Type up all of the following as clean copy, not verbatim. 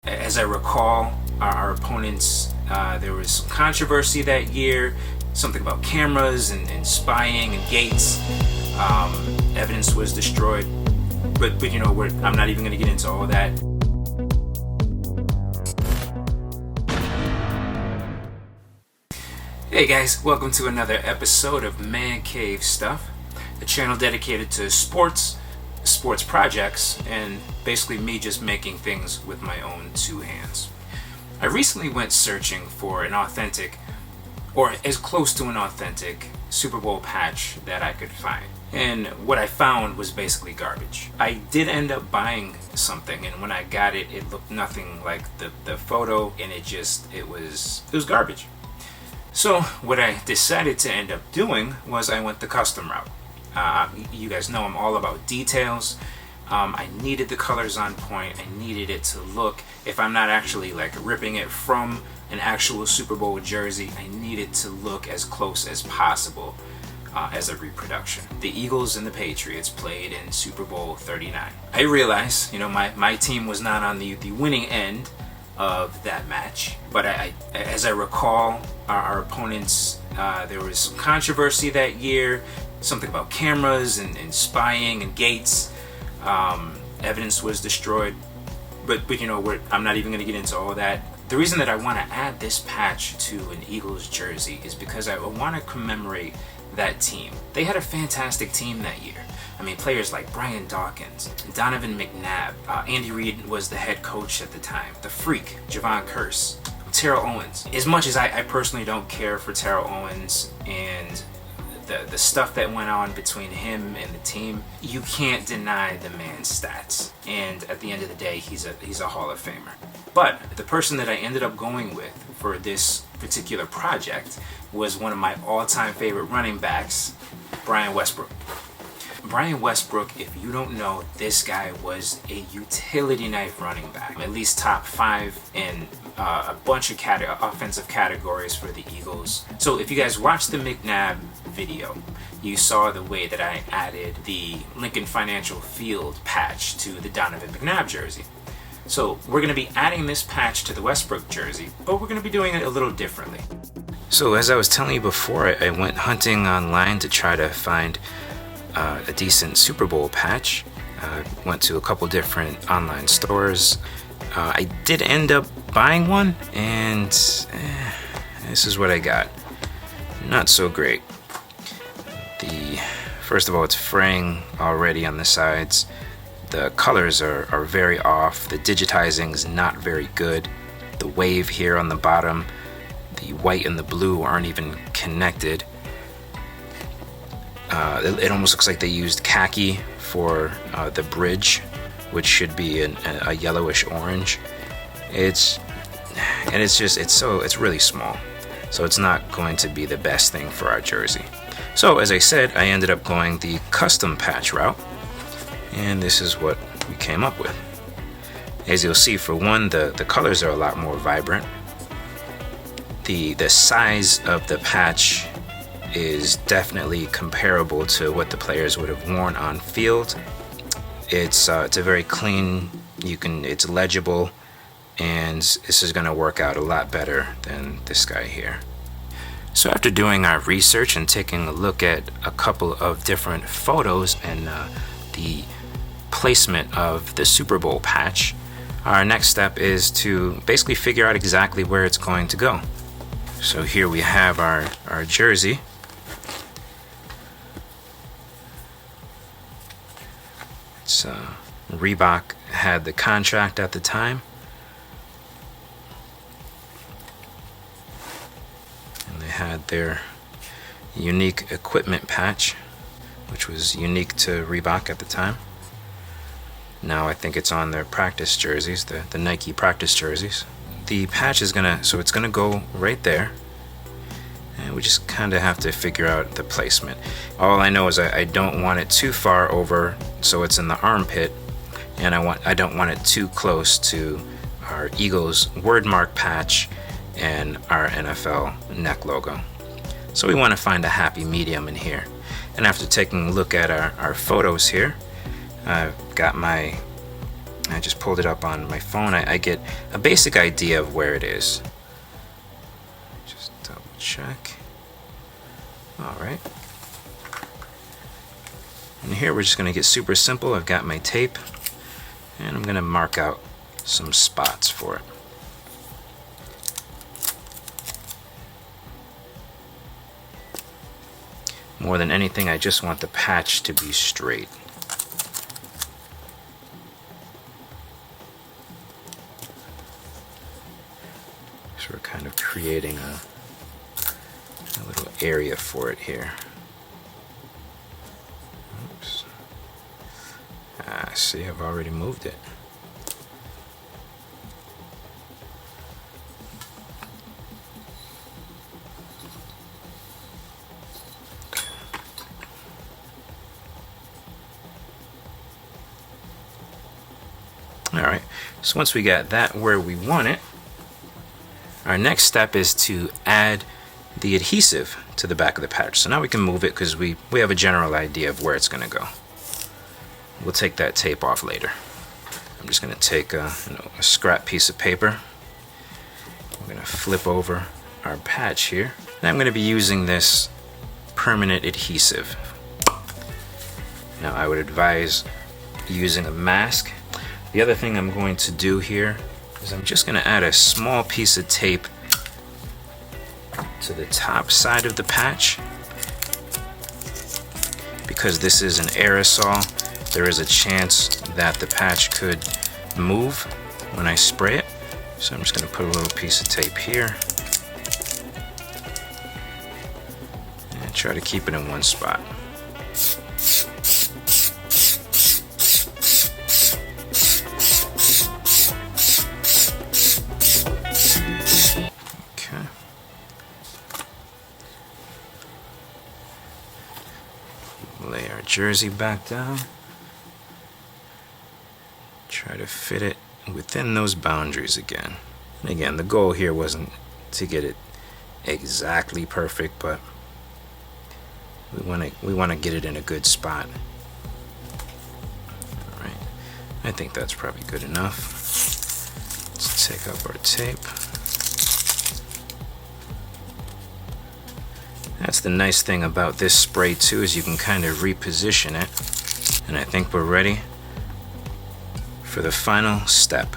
As I recall, our opponents, there was some controversy that year, something about cameras and spying and gates. Evidence was destroyed, but you know, I'm not even going to get into all that. Hey guys, welcome to another episode of Man Cave Stuff, a channel dedicated to sports projects, and basically me just making things with my own two hands. I recently went searching for an authentic, or as close to an authentic, Super Bowl patch that I could find. And what I found was basically garbage. I did end up buying something, and when I got it, it looked nothing like the photo, and it was garbage. So what I decided to end up doing was I went the custom route. You guys know I'm all about details. I needed the colors on point. I needed it to look, if I'm not actually like ripping it from an actual Super Bowl jersey, I need it to look as close as possible as a reproduction. The Eagles and the Patriots played in Super Bowl 39. I realized, you know, my team was not on the winning end of that match, but as I recall, our opponents, there was some controversy that year, something about cameras and spying and gates. Evidence was destroyed, but you know, I'm not even going to get into all that. The reason that I want to add this patch to an Eagles jersey is because I want to commemorate that team. They had a fantastic team that year. I mean, players like Brian Dawkins, Donovan McNabb, Andy Reid was the head coach at the time, the Freak, Javon Curse, Terrell Owens. As much as I personally don't care for Terrell Owens and the stuff that went on between him and the team, you can't deny the man's stats. And at the end of the day, he's a Hall of Famer. But the person that I ended up going with for this particular project was one of my all-time favorite running backs, Brian Westbrook. Brian Westbrook, if you don't know, this guy was a utility knife running back, at least top 5 in a bunch of offensive categories for the Eagles. So if you guys watched the McNabb video, you saw the way that I added the Lincoln Financial Field patch to the Donovan McNabb jersey. So we're going to be adding this patch to the Westbrook jersey, but we're going to be doing it a little differently. So as I was telling you before, I went hunting online to try to find a decent Super Bowl patch. Went to a couple different online stores. I did end up buying one, and this is what I got. Not so great. First of all, it's fraying already on the sides. The colors are very off. The digitizing is not very good. The wave here on the bottom, the white and the blue aren't even connected. It almost looks like they used khaki for the bridge, which should be a yellowish orange. It's really small, so it's not going to be the best thing for our jersey. So as I said, I ended up going the custom patch route, and this is what we came up with. As you'll see, for one, the colors are a lot more vibrant. The size of the patch is definitely comparable to what the players would have worn on field. It's a very clean, it's legible, and this is going to work out a lot better than this guy here. So after doing our research and taking a look at a couple of different photos and the placement of the Super Bowl patch, our next step is to basically figure out exactly where it's going to go. So here we have our jersey. Reebok had the contract at the time, and they had their unique equipment patch, which was unique to Reebok at the time. Now I think it's on their practice jerseys, the Nike practice jerseys. The patch is gonna go right there, and we just kind of have to figure out the placement. All I know is I don't want it too far over so it's in the armpit, and I don't want it too close to our Eagles word mark patch and our NFL neck logo. So we want to find a happy medium in here. And after taking a look at our photos here, I've got my I just pulled it up on my phone. I get a basic idea of where it is. Just double check. Alright. And here we're just going to get super simple. I've got my tape, and I'm going to mark out some spots for it. More than anything, I just want the patch to be straight. So we're kind of creating a little area for it here. Oops. See, I've already moved it. Alright, so once we got that where we want it, our next step is to add the adhesive to the back of the patch. So now we can move it because we have a general idea of where it's going to go. We'll take that tape off later. I'm just going to take a scrap piece of paper. We're going to flip over our patch here. And I'm going to be using this permanent adhesive. Now I would advise using a mask. The other thing I'm going to do here is I'm just going to add a small piece of tape to the top side of the patch. Because this is an aerosol, there is a chance that the patch could move when I spray it. So I'm just going to put a little piece of tape here and try to keep it in one spot. Lay our jersey back down. Try to fit it within those boundaries again. And again, the goal here wasn't to get it exactly perfect, but we want to get it in a good spot. All right, I think that's probably good enough. Let's take up our tape. That's the nice thing about this spray too, is you can kind of reposition it. And I think we're ready for the final step.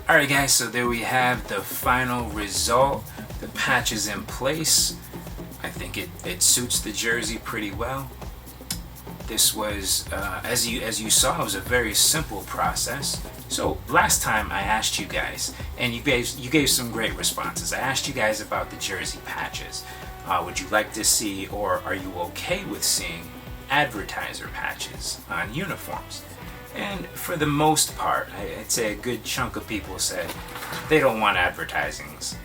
Alright guys, so there we have the final result. The patch is in place. I think it suits the jersey pretty well. This was, as you saw, it was a very simple process. So last time I asked you guys, and you gave some great responses. I asked you guys about the jersey patches. Would you like to see, or are you okay with seeing, advertiser patches on uniforms? And for the most part, I'd say a good chunk of people said they don't want advertisements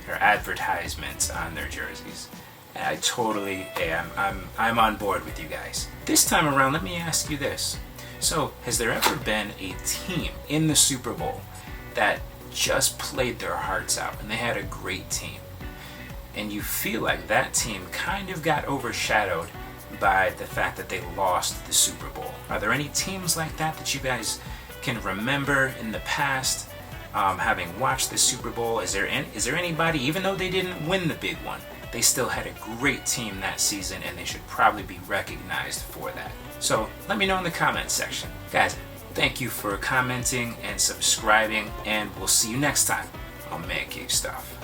on their jerseys. And I totally am. I'm on board with you guys. This time around, let me ask you this. So, has there ever been a team in the Super Bowl that just played their hearts out, and they had a great team. And you feel like that team kind of got overshadowed by the fact that they lost the Super Bowl. Are there any teams like that that you guys can remember in the past, having watched the Super Bowl? Is there anybody, even though they didn't win the big one, they still had a great team that season, and they should probably be recognized for that? So let me know in the comments section. Guys, thank you for commenting and subscribing, and we'll see you next time on Man Cave Stuff.